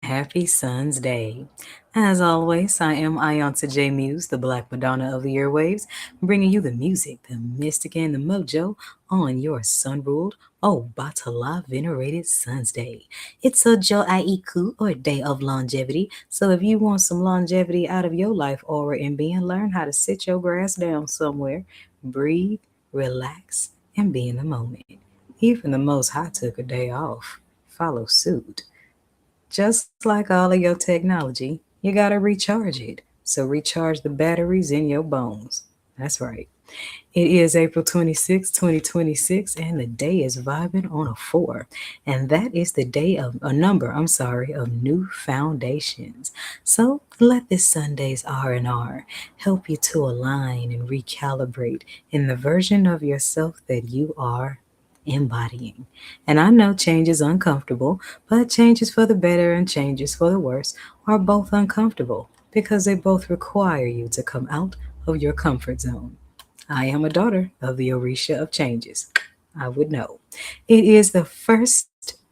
Happy Sunsday. As always, I am Ayanta J Muse, the Black Madonna of the airwaves, bringing you the music, the mystic, and the mojo on your sun-ruled Obatala-venerated Sunsday. It's Ojo Aiku, or Day of Longevity, so if you want some longevity out of your life aura and being, learn how to sit your grass down somewhere, breathe, relax, and be in the moment. Even the Most High took a day off. Follow suit. Just like all of your technology, you got to recharge it. So recharge the batteries in your bones. That's right. It is April 26, 2026, and the day is vibing on a 4. And that is the day of a number, of new foundations. So let this Sunday's R&R help you to align and recalibrate in the version of yourself that you are embodying. And I know change is uncomfortable, but changes for the better and changes for the worse are both uncomfortable because they both require you to come out of your comfort zone. I am a daughter of the Orisha of changes. I would know. It is the first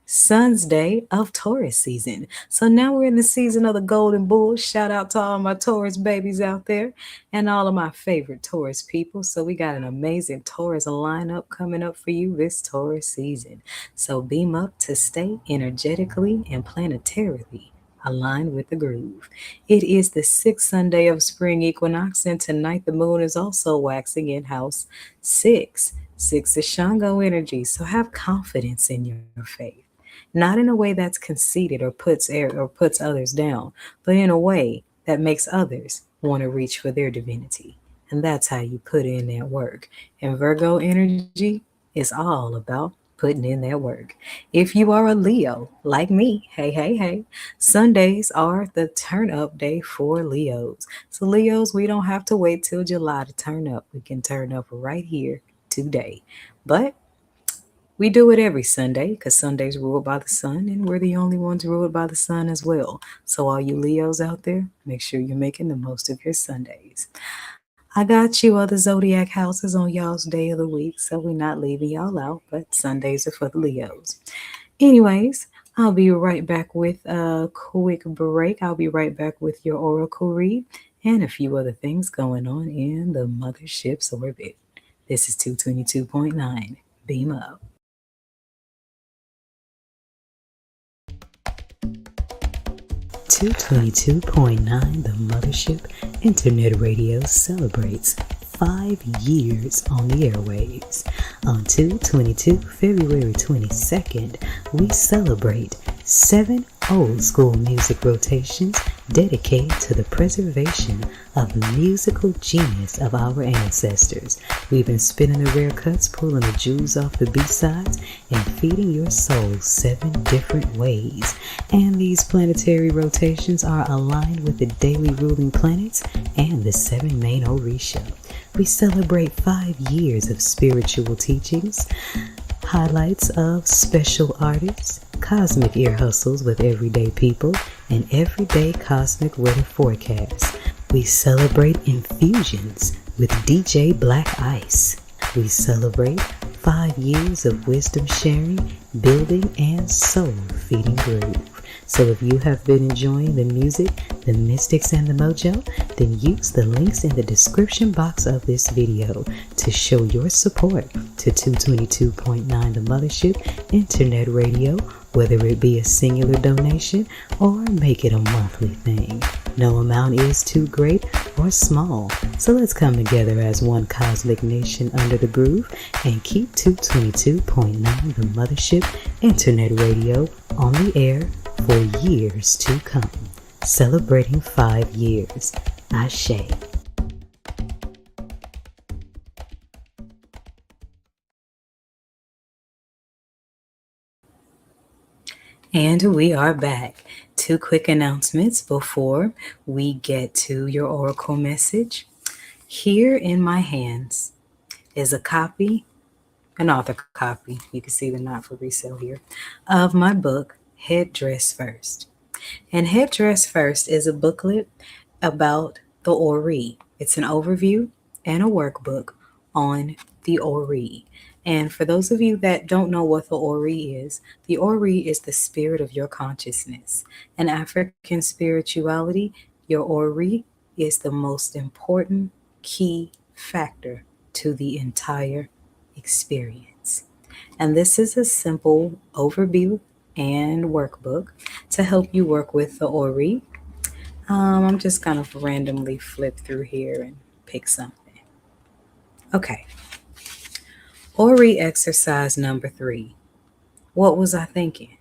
Sunsday of Taurus season. So now we're in the season of the Golden Bull. Shout out to all my Taurus babies out there and all of my favorite Taurus people. So we got an amazing Taurus lineup coming up for you this Taurus season. So beam up to stay energetically and planetarily aligned with the groove. It is the sixth Sunday of spring equinox, and tonight the moon is also waxing in house 6. 6 is Shango energy, so have confidence in your faith. Not in a way that's conceited or puts others down, but in a way that makes others want to reach for their divinity. And that's how you put in that work. And Virgo energy is all about putting in that work. If you are a Leo, like me, hey, Sundays are the turn up day for Leos. So, Leos, we don't have to wait till July to turn up. We can turn up right here today. But we do it every Sunday because Sunday's ruled by the sun, and we're the only ones ruled by the sun as well. So, all you Leos out there, make sure you're making the most of your Sundays. I got you other zodiac houses on y'all's day of the week, so we're not leaving y'all out, but Sundays are for the Leos. Anyways, I'll be right back with a quick break. I'll be right back with your oracle read and a few other things going on in the mothership's orbit. This is 222.9. Beam up. 222.9, the Mothership Internet Radio celebrates 5 years on the airwaves. On 222, February 22nd, we celebrate 7 old school music rotations dedicated to the preservation of the musical genius of our ancestors. We've been spinning the rare cuts, pulling the jewels off the B-sides, and feeding your soul 7 different ways. And these planetary rotations are aligned with the daily ruling planets and the 7 main Orisha. We celebrate 5 years of spiritual teachings, highlights of special artists, cosmic ear hustles with everyday people, and everyday cosmic weather forecasts. We celebrate infusions with DJ Black Ice. We celebrate 5 years of wisdom sharing, building, and soul feeding groove. So if you have been enjoying the music, the mystics, and the mojo, then use the links in the description box of this video to show your support to 222.9 The Mothership Internet Radio, whether it be a singular donation or make it a monthly thing. No amount is too great or small, so let's come together as one cosmic nation under the groove and keep 222.9 The Mothership Internet Radio on the air for years to come. Celebrating 5 years. Ashe. And we are back. 2 quick announcements before we get to your oracle message. Here in my hands is a copy, an author copy, you can see the not for resale here, of my book, Headdress First. And Headdress First is a booklet about the Ori. It's an overview and a workbook on the Ori. And for those of you that don't know what the Ori is the spirit of your consciousness. In African spirituality, your Ori is the most important key factor to the entire experience. And this is a simple overview and workbook to help you work with the Ori. I'm just kind of randomly flip through here and pick something. Okay, Ori exercise number 3. What was I thinking?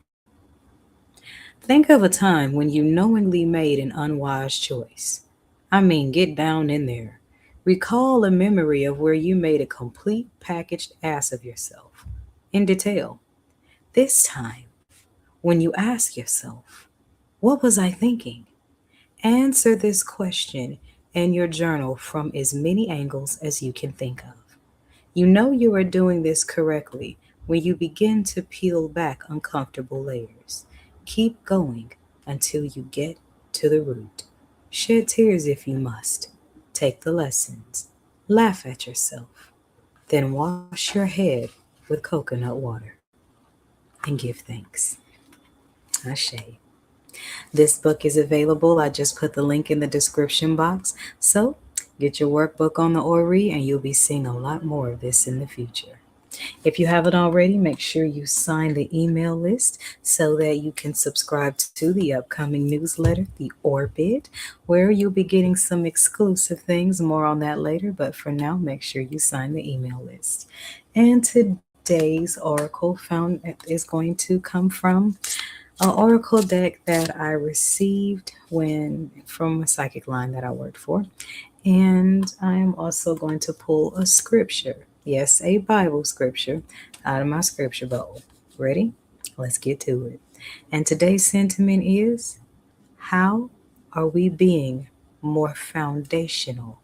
Think of a time when you knowingly made an unwise choice. I mean, get down in there. Recall a memory of where you made a complete packaged ass of yourself. In detail. This time, when you ask yourself, what was I thinking? Answer this question in your journal from as many angles as you can think of. You know you are doing this correctly when you begin to peel back uncomfortable layers. Keep going until you get to the root. Shed tears if you must. Take the lessons. Laugh at yourself. Then wash your head with coconut water and give thanks. Ashe. This book is available. I just put the link in the description box. So get your workbook on the Ori and you'll be seeing a lot more of this in the future. If you haven't already, make sure you sign the email list so that you can subscribe to the upcoming newsletter, The Orbit, where you'll be getting some exclusive things. More on that later, but for now, make sure you sign the email list. And today's oracle found is going to come from an oracle deck that I received when from a psychic line that I worked for. And I am also going to pull a scripture. Yes, a Bible scripture out of my scripture bowl. Ready? Let's get to it. And today's sentiment is, how are we being more foundational?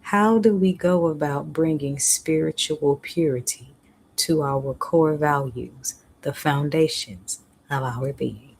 How do we go about bringing spiritual purity to our core values, the foundations of our being?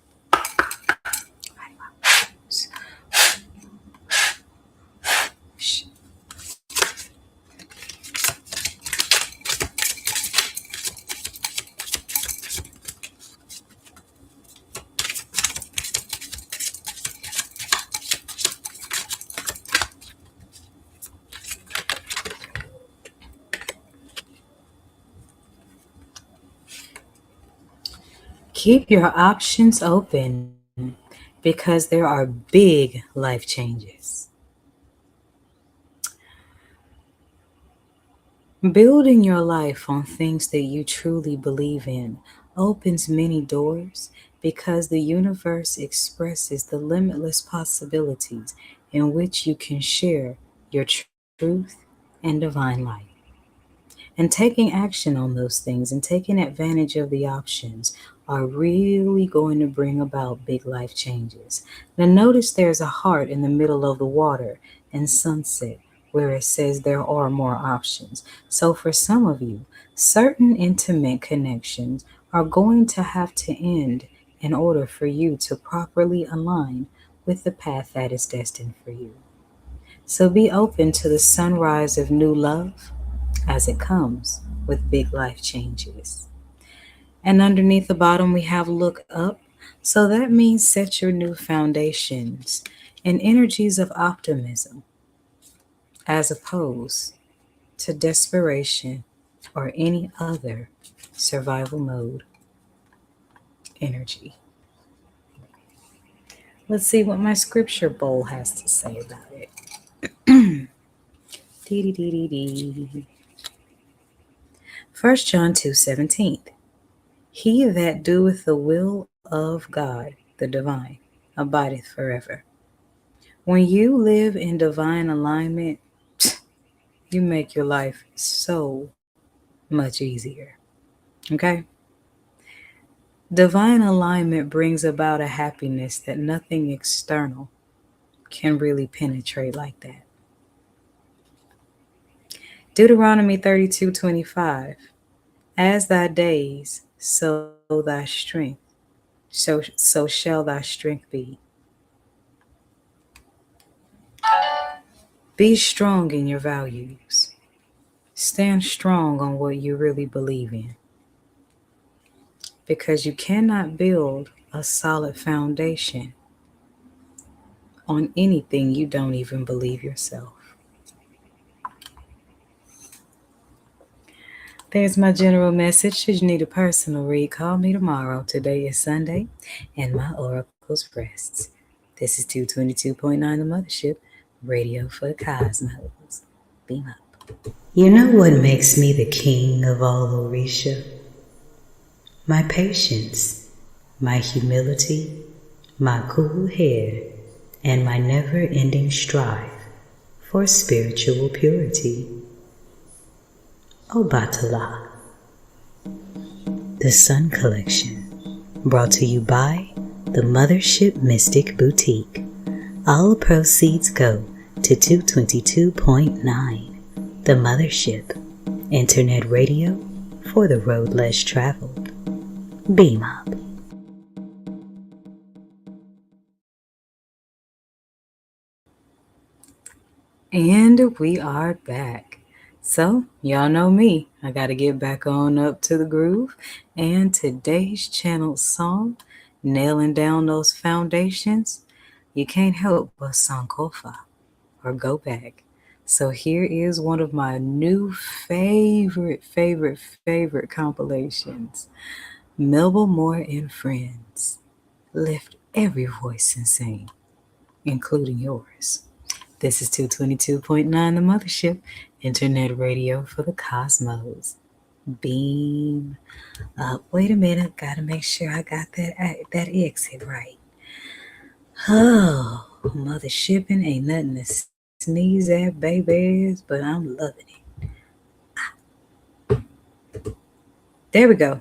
Keep your options open because there are big life changes. Building your life on things that you truly believe in opens many doors because the universe expresses the limitless possibilities in which you can share your truth and divine light. And taking action on those things and taking advantage of the options are really going to bring about big life changes. Now, notice there's a heart in the middle of the water in Sunset where it says there are more options. So, for some of you, certain intimate connections are going to have to end in order for you to properly align with the path that is destined for you. So, be open to the sunrise of new love as it comes with big life changes. And underneath the bottom, we have look up. So that means set your new foundations and energies of optimism as opposed to desperation or any other survival mode energy. Let's see what my scripture bowl has to say about it. Dee, dee, dee, dee, dee. 1 John 2:17. He that doeth the will of God, the divine, abideth forever. When you live in divine alignment, you make your life so much easier. Okay? Divine alignment brings about a happiness that nothing external can really penetrate like that. Deuteronomy 32:25. As thy days, so thy strength. So shall thy strength be. Be strong in your values. Stand strong on what you really believe in, because you cannot build a solid foundation on anything you don't even believe yourself. There's my general message. Should you need a personal read, call me tomorrow. Today is Sunday, and my oracles rests. This is 222.9 The Mothership, radio for the cosmos. Beam up. You know what makes me the king of all Orisha? My patience, my humility, my cool head, and my never-ending strive for spiritual purity. Obatala, the Sun Collection, brought to you by the Mothership Mystic Boutique. All proceeds go to 222.9, the Mothership, internet radio for the road less traveled. Beam up. And we are back. So, y'all know me. I got to get back on up to the groove. And today's channel song, Nailing Down Those Foundations, you can't help but sankofa, or go back. So here is one of my new favorite compilations. Melba Moore and Friends. Lift every voice and sing, including yours. This is 222.9 The Mothership, internet radio for the cosmos. Beam up. Wait a minute, gotta make sure I got that exit right. Oh, Mothershipping ain't nothing to sneeze at, babies, but I'm loving it. There we go.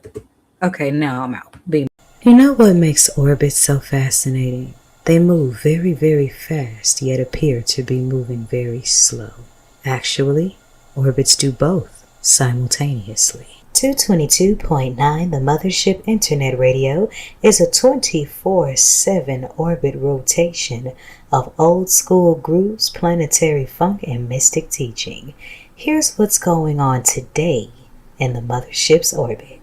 Okay, now I'm out. Beam. You know what makes orbits so fascinating? They move very, very fast, yet appear to be moving very slow. Actually, orbits do both simultaneously. 222.9 The Mothership Internet Radio is a 24/7 orbit rotation of old school grooves, planetary funk, and mystic teaching. Here's what's going on today in the Mothership's orbit.